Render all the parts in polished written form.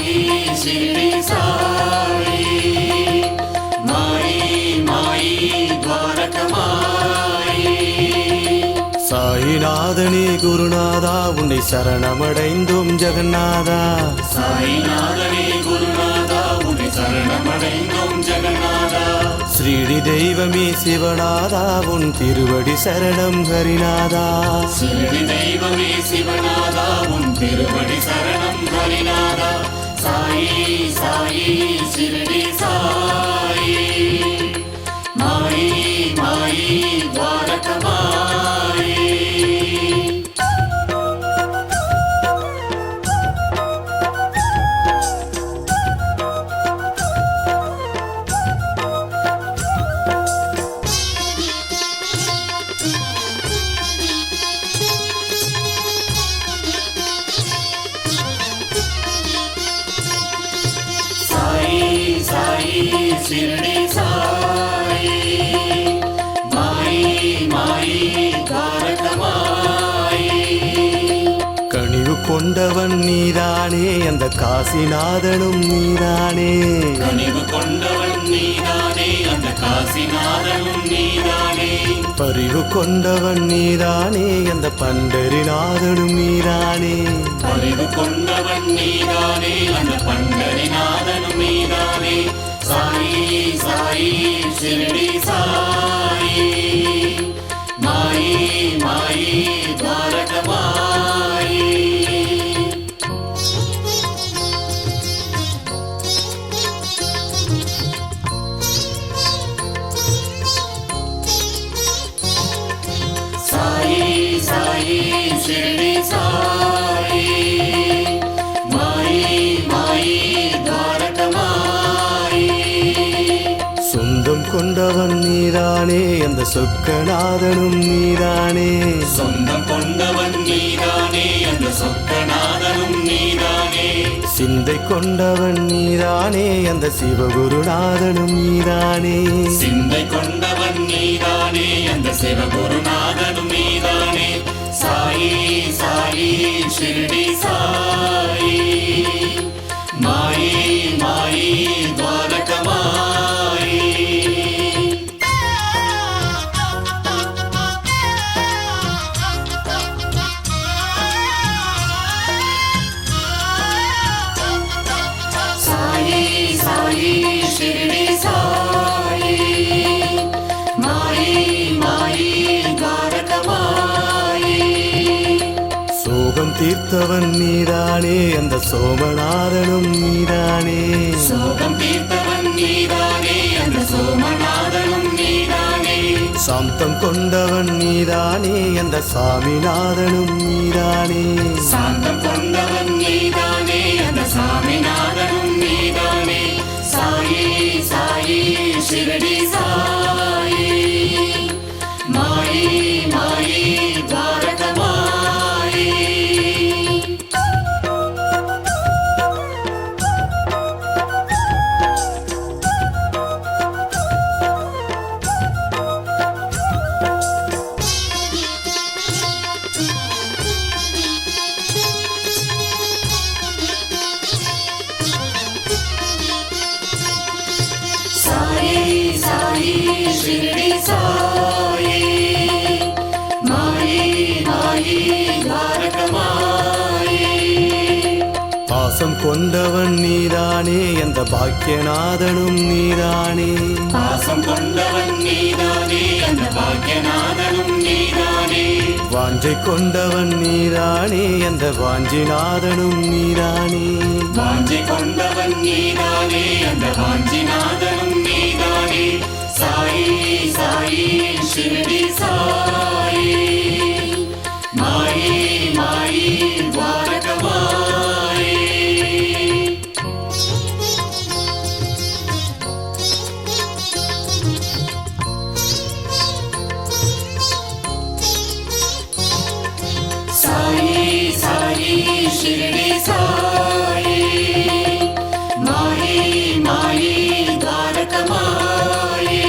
साई शिरडी साई माई माई द्वारकमाई சாயிநாதனே குருநாதா உன்னை சரணமடைந்தோம் ஜெகநாதா சாயிநாதனே குருநாதா உன்னை சரணமடைந்தோம் ஜெகநாதா ஸ்ரீடி தெய்வமே சிவநாதா உன் திருவடி சரணம் ஹரிநாதா ஸ்ரீடி தெய்வமே சிவநாதா உன் திருவடி சரணம் ஹரிநாதா சாயி சாயி शिरडी साई माई माई द्वारकमाई साई शिरडी साई माई माई द्वारकमाई கனிவு கொண்டவன் நீதானே அந்த காசிநாதனும் நீதானே கனிவு கொண்டவன் நீதானே அந்த காசிநாதனும் நீதானே பரிவு கொண்டவன் நீதானே அந்த பண்டரிநாதனும் நீதானே பரிவு கொண்டவன் நீதானே அந்த பண்டரிநாதனும் நீதானே சாயி சாயி शिरडी साई माई माई द्वारकमाई साई साई शिरडी साई माई माई द्वारकमाई சொந்தம் கொண்டவன் நீதானே அந்த சொக்கநாதனும் நீதானே சொந்தம் கொண்டவன் நீதானே அந்த சொக்கநாதனும் நீதானே சிந்தை கொண்டவன் நீதானே அந்த சிவகுருநாதனும் நீதானே சிந்தை கொண்டவன் நீதானே அந்த சிவகுருநாதனும் நீதானே சாயி சாயி शिरडी साई माई माई द्वारकमाई साई साई शिरडी साई माई माई द्वारकमाई சோகம் தீர்த்தவன் நீதானே அந்த சோமநாதனும் நீதானே சோகம் தீர்த்தவன் நீதானே அந்த சோமநாதனும் நீதானே சாந்தம் கொண்டவன் நீதானே அந்த சாமிநாதனும் நீதானே சாந்தம் கொண்டவன் நீதானே அந்த சாமிநாதனும் நீதானே சாயி சாயி शिरडी साई माई माई द्वारकमाई साई साई शिरडी साई माई माई द्वारकमाई பாசம் கொண்டவன் நீதானே அந்த பாக்கியநாதனும் நீதானே பாசம் கொண்டவன் நீதானே அந்த பாக்கியநாதனும் நீதானே வாஞ்சை கொண்டவன் நீதானே அந்த வாஞ்சிநாதனும் நீதானே வாஞ்சி கொண்டவன் நீதானே அந்த வாஞ்சிநாதனும் நீதானே சாயி சாயி शिरडी साई माई माई द्वारकमाई साई साई शिरडी साई माई माई द्वारकमाई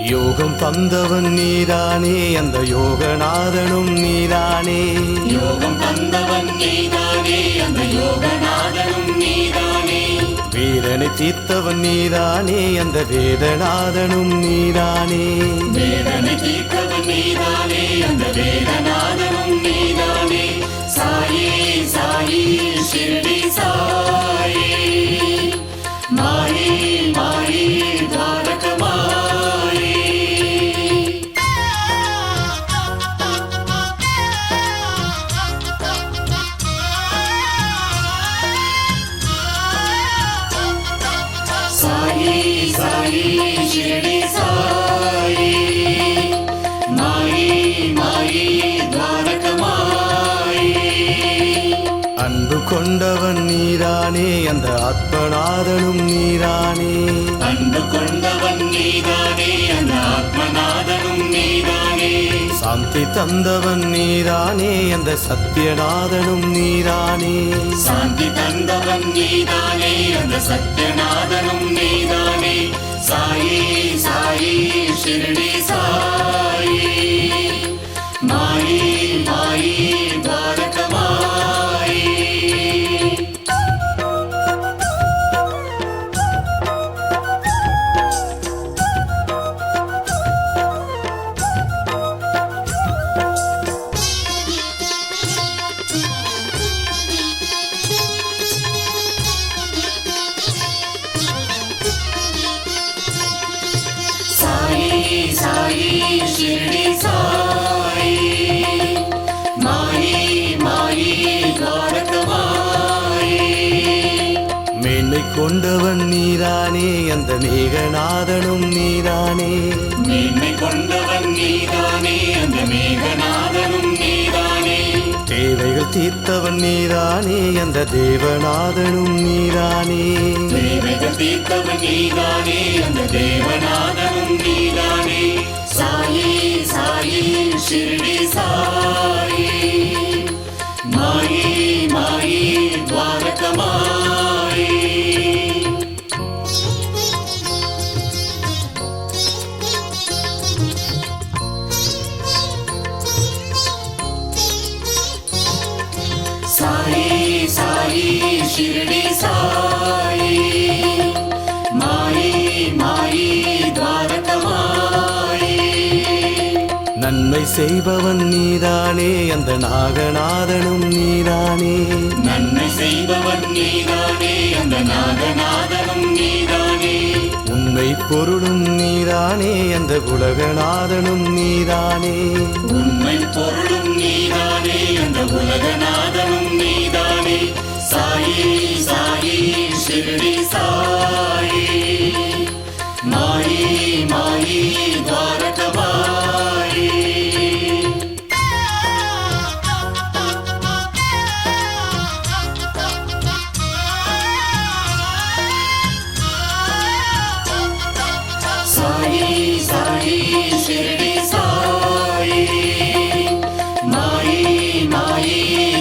யோகம் தந்தவன் நீதானே அந்த யோகநாதனும் நீதானே யோகம் தந்தவன் நீதானே அந்த யோகநாதனும் வேதனை தீர்த்தவன் நீதானே அந்த வேதநாதனும் நீதானே வேதனை தீர்த்தவன் நீதானே அந்த வேதநாதனும் நீதானே சாயி சாயி ஷிரடி சாயி மாயி மாயி துவாரக மாயி சாயி சாயி ஷிரடி சாயி மாயி மாயி துவாரக மாயி அன்பு கொண்டவன் நீதானே அந்த ஆத்மநாதனும் நீதானே அன்பு கொண்டவன் நீதானே அந்த ஆத்மநாதனும் நீதானே சாந்தி தந்தவன் நீதானே அந்த சத்யநாதனும் நீதானே சாந்தி தந்தவன் நீதானே அந்த சத்யநாதனும் நீதானே சாயி சாயி ஷிரடி சாயி மாயி மாயி துவாரக மாயி சாயி சாயி ஷிரடி சாயி மாயி மாயி துவாரக மாயி மேன்மை கொண்டவன் நீதானே அந்த மேகநாதனும் நீதானே மேன்மை கொண்டவன் நீதானே அந்த மேகநாதனும் நீதானே தேவைகள் தீர்த்தவன் நீதானே அந்த தேவநாதனும் நீதானே தேவைகள் தீர்த்தவன் நீதானே அந்த தேவநாதனும் நீதானே சாயி சாயி ஷிரடி சாயி மாயி மாயி துவாரக மாயி சாயி சாயி ஷிரடி சாயி மாயி மாயி துவாரக மாயி நன்மை செய்பவன் நீதானே அந்த நாகநாதனும் நீதானே நன்மை செய்பவன் நீதானே அந்த நாகநாதனும் நீதானே உண்மை பொருளும் நீதானே அந்த உலகநாதனும் நீதானே உண்மை பொருளும் நீதானே அந்த உலகநாதனும் நீதானே சாயி சாயி ஷிரடி சாயி மாயி மாயி துவாரக மாயி சாயி சாயி ஷிரடி சாயி மாயி மாயி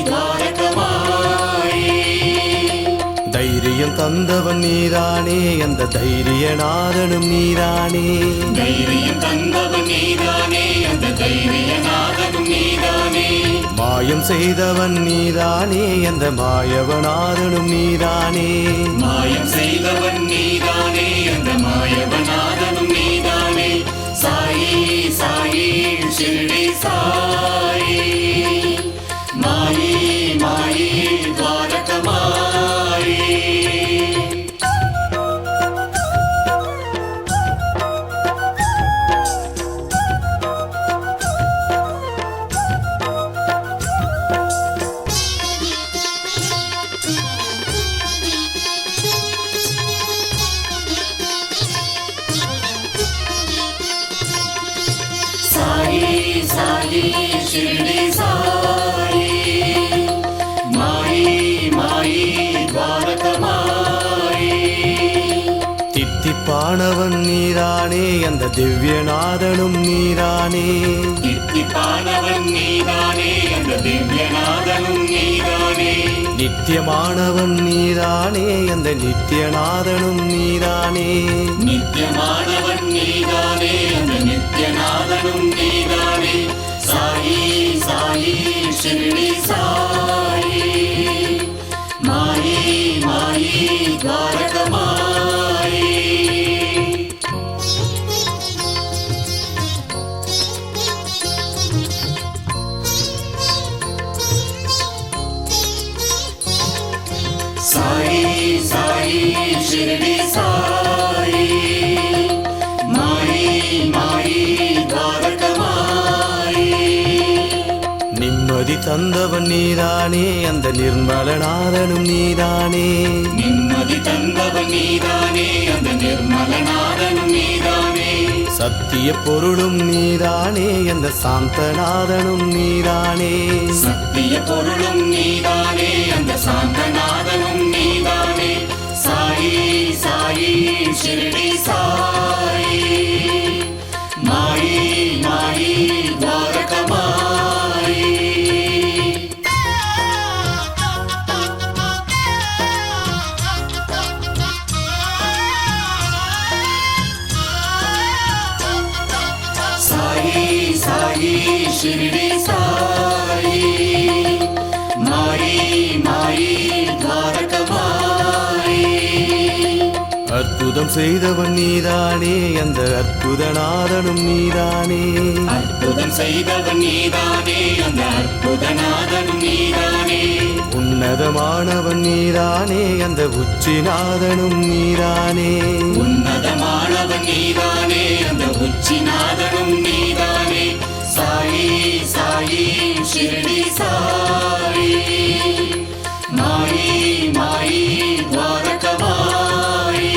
துவாரக மாயி தைரியம் தந்தவன் நீதானே அந்த தைரியநாதனும் நீதானே தைரியம் தந்தவன் நீதானே அந்த தைரியநாதனும் நீதானே மாயம் செய்தவன் நீதானே அந்த மாயவநாதனும் நீதானே மாயம் செய்தவன் நீதானே அந்த மாயவநாதனும் நீதானே சாயி சாயி ஷிரடி சாயி மாயி மாயி துவாரக மாயி சாயி சாயி ஷிரடி சாயி மாயி மாயி துவாரக மாயி தித்திப்பானவன் நீதானே அந்த திவ்யநாதனும் நீதானே தித்திப்பானவன் நீதானே அந்த திவ்யநாதனும் நீதானே நித்தியமானவன் நீதானே அந்த நித்தியநாதனும் நீதானே நித்தியமானவன் நீதானே அந்த நித்தியநாதனும் நீதானே சாயி சாயி ஷிரடி சாயி மாயி மாயி துவாரக மாயி సాయి సాయి షిరిడి సాయి మాయి మాయి ద్వారకమాయి நிம்மதி தந்தவன் நீதானே அந்த நிர்மலநாதனும் நீதானே நிம்மதி தந்தவன் நீதானே அந்த நிர்மலநாதனும் நீதானே சத்திய பொருளும் நீதானே அந்த சாந்தநாதனும் நீதானே சத்திய பொருளும் நீதானே அந்த சாந்தநாதனும் நீதானே சாயி சாயி ஷிரிடி சாயி மாயி மாயி ద్వారకమాయి సాయి సాయి షిరిడి సాయి మాయి మాయి ద్వారకమాయి அற்புதம் செய்தவன் நீதானே அந்த அற்புதநாதனும் நீதானே அற்புதம் செய்தவன் நீதானே அந்த அற்புதநாதனும் நீதானே உன்னதமானவன் நீதானே அந்த உச்சிநாதனும் நீதானே உன்னதமானவன் நீதானே அந்த உச்சிநாதனும் நீதானே சாயி சாயி ஷிரிடி சாயி மாயி மாயி ద్వారకమాయి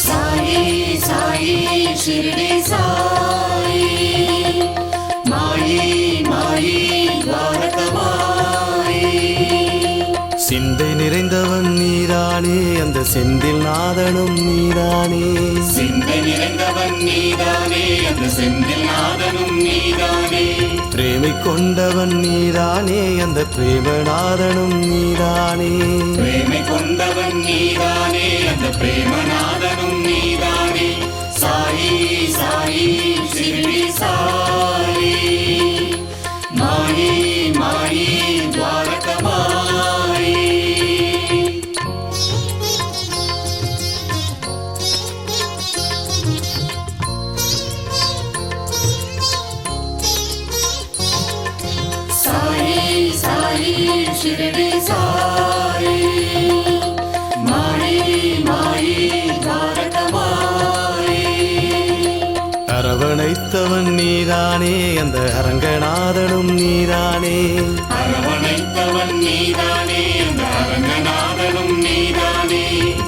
సాయి సాయి షిరిడి సాయి మాయి మాయి ద్వారకమాయి சிந்தை நிறைந்தவன் நீதானே அந்த செந்தில் நாதனும் நீதானே சிந்தை நிறைந்தவன் நீதானே அந்த செந்தில் நாதனும் நீதானே பிரேமை கொண்டவன் நீதானே அந்த பிரேமநாதனும் நீதானே பிரேமை கொண்டவன் நீதானே அந்த பிரேமநாதனும் நீதானே சாயி சாயி ஷிரிடி சாயி மாயி மாயி ద్వారకమాయి సాయి సాయి షిరిడి సాయి మాయి మాయి ద్వారకమాయి அரவணைத்தவன் நீதானே அந்த அரங்கநாதனும் நீதானே அரவணைத்தவன் நீதானே அந்த அரங்கநாதனும் நீதானே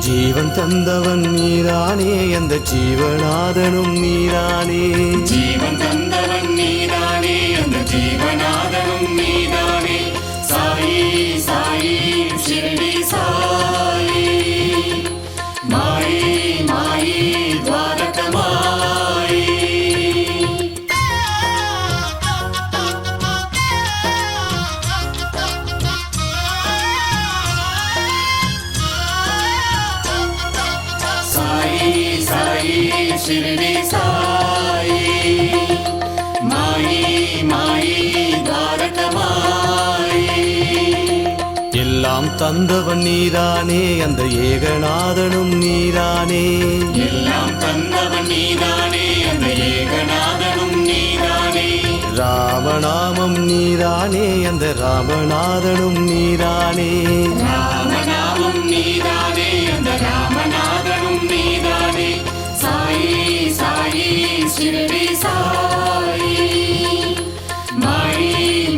ஜீவன் தந்தவன் நீதானே அந்த ஜீவநாதனும் நீதானே ஜீவன் தந்தவன் நீதானே அந்த ஜீவநாதனும் நீதானே சாயி சாயி ஷிரிடி சாயி மாயி மாயி ద్వారకమాయి సాయి సాయి షిరిడి సాయి మాయి మాయి ద్వారకమాయి எல்லாம் தந்தவன் நீதானே அந்த ஏகநாதனும் நீதானே எல்லாம் தந்தவன் நீதானே அந்த ஏகநாதனும் நீதானே ராமநாமம் நீதானே அந்த ராமநாதனும் நீதானே ராமநாமம் நீதானே அந்த ராமநாதனும் நீதானே சாயி சாயி ஷிரிடி சாயி மாயி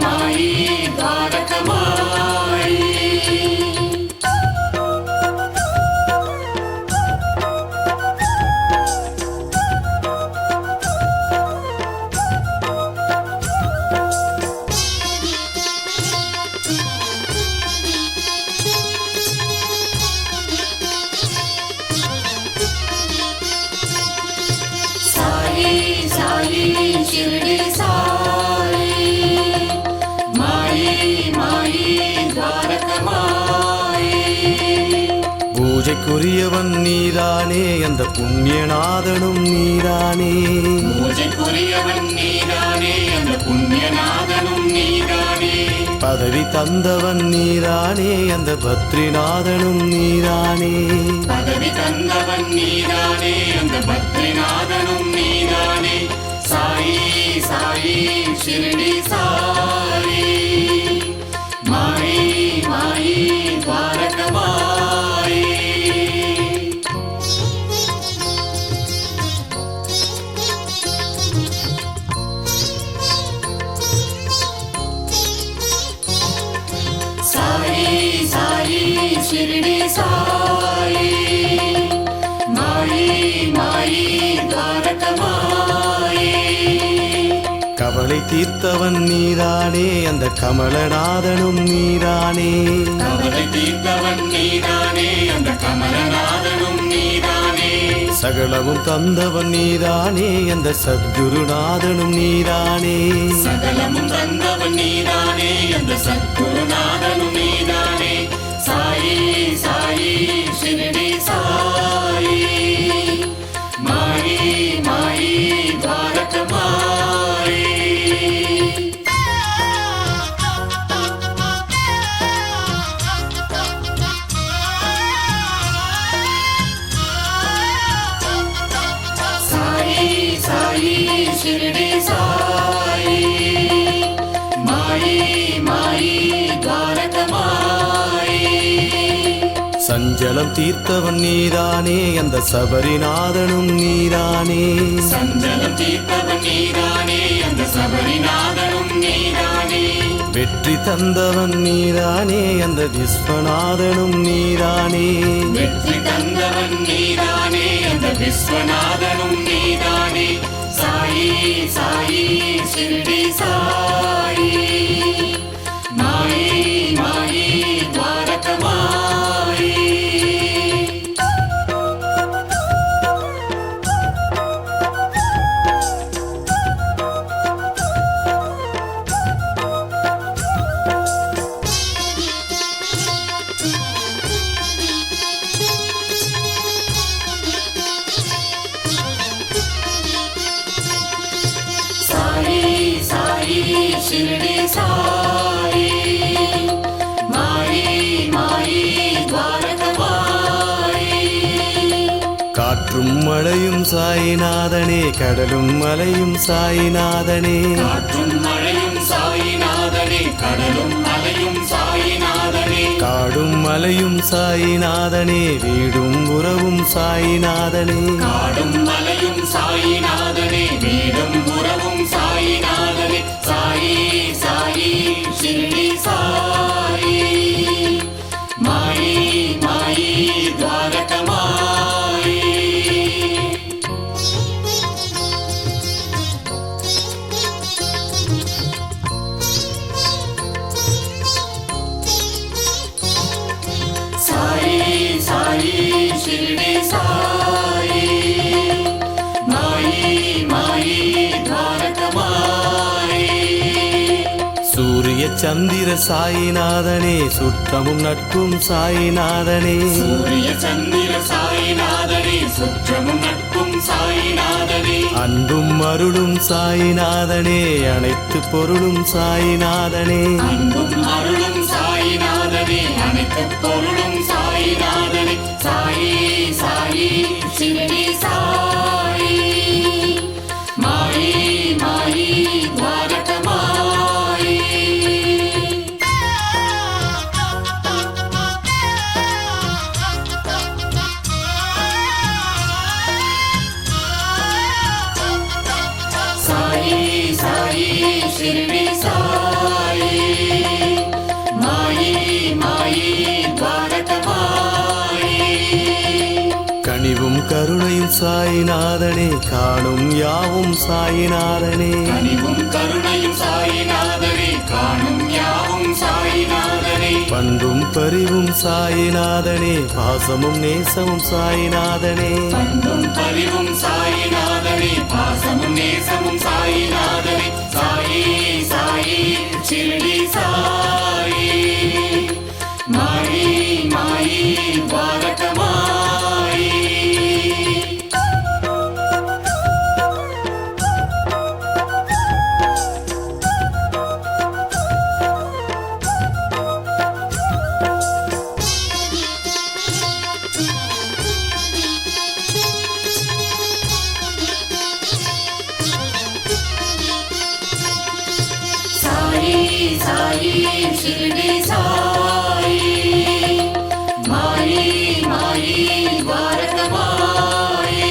மாயி ద్వారకమాయి సాయి సాయి షిరిడి సాయి మాయి మాయి ద్వారకమాయి பூஜைக்குரியவன் நீதானே அந்த புண்ணியநாதனும் நீதானே பூஜைக்குரியவன் நீதானே அந்த புண்ணியநாதனும் நீதானே பதவி தந்தவன் நீதானே அந்த பத்ரிநாதனும் நீதானே பதவி தந்தவன் நீதானே அந்த பத்ரிநாதனும் நீதானே சாயி சாயி ஷிரடி சாயி மாயி மாயி துவாரகமாயி சாயி சாயி ஷிரடி சாயி மாயி மாயி துவாரகமாயி கவலை தீர்த்தவன் நீதானே அந்த கமலநாதனும் நீதானே கவலை தீர்த்தவன் நீதானே அந்த கமலநாதனும் நீதானே சகலமும் தந்தவன் நீதானே அந்த சத்குருநாதனும் நீதானே சகலமும் தந்தவன் நீதானே அந்த சத்குருநாதனும் நீதானே சாயி சாயி ஷிரடி சாயி மாயி மாயி துவாரகமாயி சாயி சாயி ஷிரடி சாயி மாயி மாயி துவாரகமாயி சஞ்சலம் தீர்த்தவன் நீதானே அந்த சபரிநாதனும் நீதானே சஞ்சலம் தீர்த்தவன் நீதானே அந்த சபரிநாதனும் நீதானே வெற்றி தந்தவன் நீதானே அந்த விஸ்வநாதனும் நீதானே வெற்றி தந்தவன் நீதானே அந்த விஸ்வநாதனும் நீதானே சாயி சாயி ஷிரடி சாயி மாயி மாயி துவாரகமாயி சாயி சாயி ஷிரடி சாயி மாயி மாயி துவாரகமாயி காற்றும் மழையும் சாயிநாதனே கடலும் மலையும் சாயிநாதனே காற்றும் மழையும் சாயிநாதனே கடலும் அலையும் சாயிநாதனே காடும் மலையும் சாயிநாதனே வீடும் உறவும் சாயிநாதனே காடும் மலையும் சாயிநாதனே வீடும் உறவும் சாயிநாதனே சாயி சாயி ஷிரடி சாயி மாயி மாயி துவாரகமாயி சாயி சாயி ஷிரடி சாயி மாயி மாயி துவாரகமாயி சூரிய சந்திர சாயிநாதனே சுற்றமும் நட்பும் சாயிநாதனே சூரிய சந்திர சாயிநாதனே சுற்றமும் நட்பும் சாயிநாதனே அன்பும் அருளும் சாயிநாதனே அனைத்து பொருளும் சாயிநாதனே அன்பும் அருளும் சாயிநாதனே அனைத்து பொருளும் சாயிநாதனே சாயி சாயி ஷிரடி சாயி மாயி மாயி துவாரகமாயி சாயி சாயி ஷிரடி சாயி மாயி மாயி துவாரகமாயி கனிவும் கருணையும் சாயிநாதனே காணும் யாவும் சாயிநாதனே கனிவும் கருணையும் சாயிநாதனே காணும் யாவும் சாயிநாதனே பண்பும் பரிவும் சாயிநாதனே பாசமும் நேசமும் சாயிநாதனே பண்பும் பரிவும் சாயிநாதனே பாசமும் நேசமும் சாயிநாதனே சாயி சாயி ஷிரடி சாயி மாயி மாயி துவாரகமாயி शिरडी साई माई माई द्वारकमाई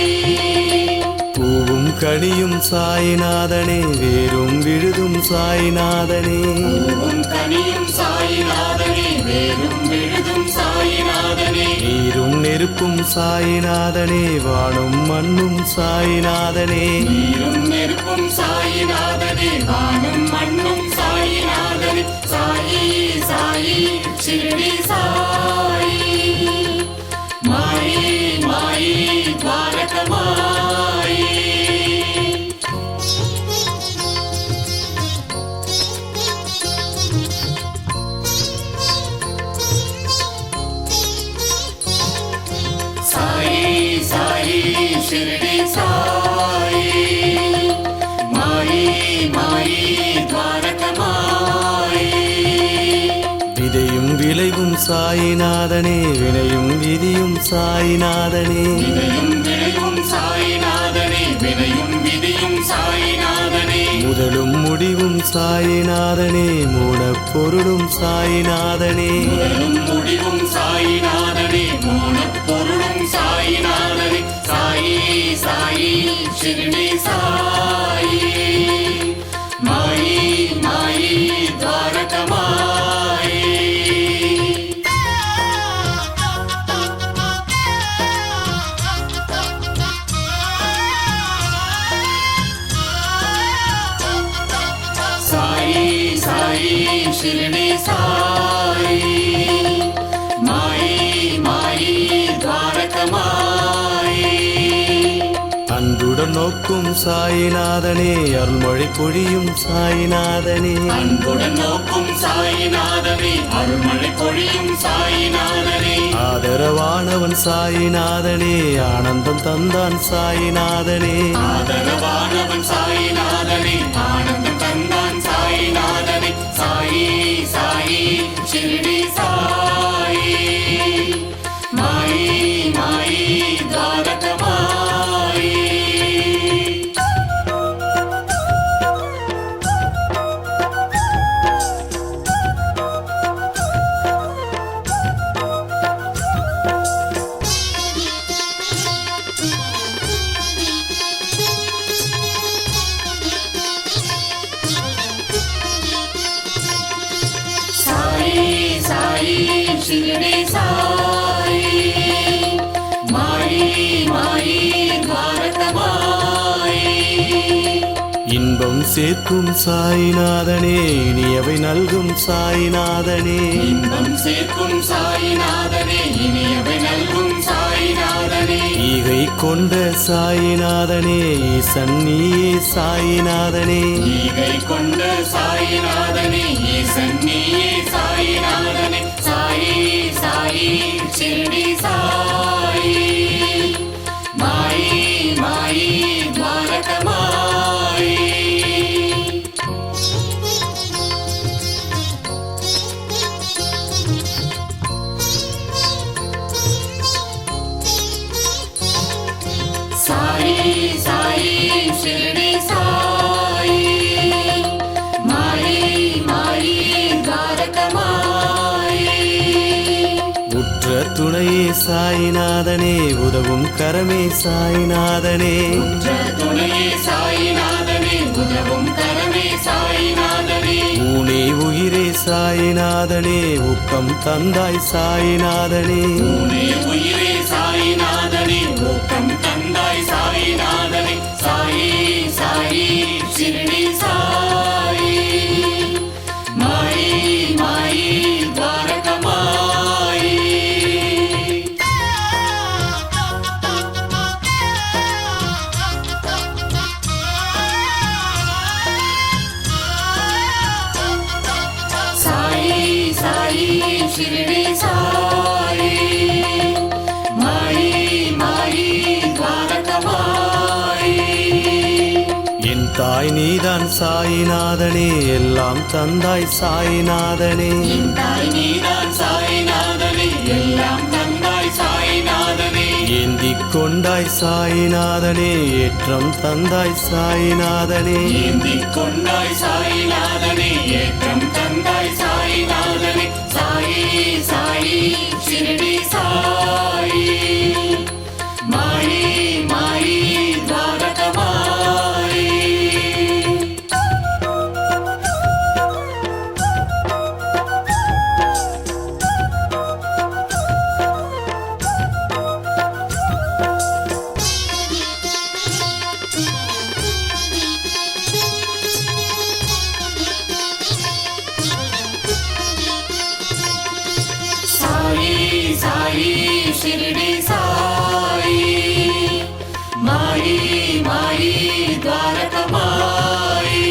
பூவும் கனியும் சாய்நாதனே வேரும் விழுதும் சாய்நாதனே பூவும் கனியும் சாய்நாதனே வேரும் விழுதும் சாய்நாதனே நீரும் நெருப்பும் சாய்நாதனே வானும் மண்ணும் சாய்நாதனே நீரும் நெருப்பும் சாய்நாதனே வானும் மண்ணும் சாய்நாதனே சாயி சாயி शिरडी साई माई माई द्वारकमाई साई साई शिरडी साई माई माई द्वारकमाई விதையும் விளைவும் சாய்நாதனே வினையும் விதியும் சாய்நாதனே வினையும் விளைவும் சாய்நாதனே வினையும் விதியும் சாய்நாதனே முதலும் முடிவும் சாய்நாதனே மூலப்பொருளும் சாய்நாதனே முதலும் முடிவும் சாய்நாதனே மூலப்பொருளும் சாய்நாதனே சாயி சாயி शिरडी साई माई माई द्वारकमाई साई साई शिरडी साई माई माई द्वारकमाई அன்புடன் நோக்கும் சாய்நாதனே அருள்மொழி பொழியும் சாய்நாதனே அன்புடன் நோக்கும் சாய்நாதனே அருள்மழை பொழியும் சாய்நாதனே ஆதரவானவன் சாய்நாதனே ஆனந்தம் தந்தான் சாய்நாதனே ஆதரவானவன் சாய்நாதனே ஆனந்தம் தந்தான் சாய்நாதனே சாயி சாயி शिरडी साई माई माई द्वारकमाई साई साई शिरडी साई माई माई द्वारकमाई இன்பம் சேர்க்கும் சாய்நாதனே இனியவை நல்கும் சாய்நாதனே இன்பம் சேர்க்கும் சாய்நாதனே இனியவை நல்கும் சாய்நாதனே ஈகை கொண்ட சாய்நாதனே ஈசன் நீயே சாய்நாதனே ஈகை கொண்ட சாய்நாதனே ஈசன் நீயே சாய்நாதனே சாயி சாயி शिरडी साई माई माई द्वारकमाई साई साई शिरडी साई माई माई द्वारकमाई உற்ற துணையே சாய்நாதனே உதவும் கரமே சாய்நாதனே உற்ற துணையே சாய்நாதனே உதவும் கரமே சாய்நாதனே ஊனே உயிரே சாய்நாதனே ஊக்கம் தந்தாய் சாய்நாதனே ஊனே உயிரே சாய்நாதனே ஊக்கம் தந்தாய் சாய்நாதனே சாயி சாயி शिरडी साई माई माई द्वारकमाई साई साई शिरडी साई माई माई द्वारकमाई என் தாய் நீதான் சாய்நாதனே எல்லாம் தந்தாய் சாய்நாதனே என் தாய் நீதான் சாய்நாதனே எல்லாம் தந்தாய் சாய்நாதனே ஏந்திக் கொண்டாய் சாயிநாதனே ஏற்றம் தந்தாய் சாயிநாதனே ஏந்திக் கொண்டாய் சாயிநாதனே ஏற்றம் தந்தாய் சாயிநாதனே சாயி சாயி ஷிரடி சாயி மாயி மாயி துவாரகமாயி சாயி சாயி ஷிரடி சாயி மாயி மாயி துவாரகமாயி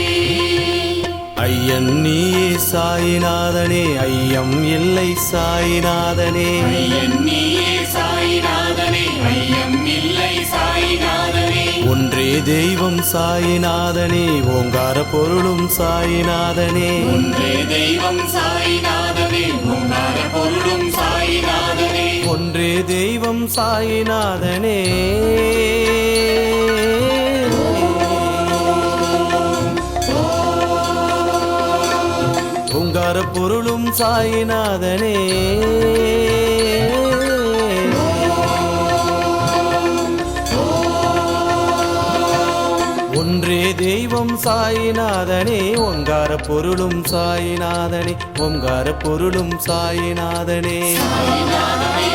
ஐயன் நீயே சாயிநாதனே ஐயம் இல்லை சாயிநாதனே ஐயன் நீயே சாயிநாதனே ஐயம் இல்லை சாயிநாதனே ஒன்றே தெய்வம் சாயிநாதனே ஓங்கார பொருளும் சாயிநாதனே ஒன்றே தெய்வம் சாயிநாதனே ஓங்கார பொருளும் சாயிநாதனே ஒன்றே தெய்வம் சாயிநாதனே ஓங்கார பொருளும் சாயிநாதனே ஒன்றே தெய்வம் சாயிநாதனே ஓங்கார பொருளும் சாயிநாதனே ஓங்கார பொருளும் சாயிநாதனே சாயிநாதனே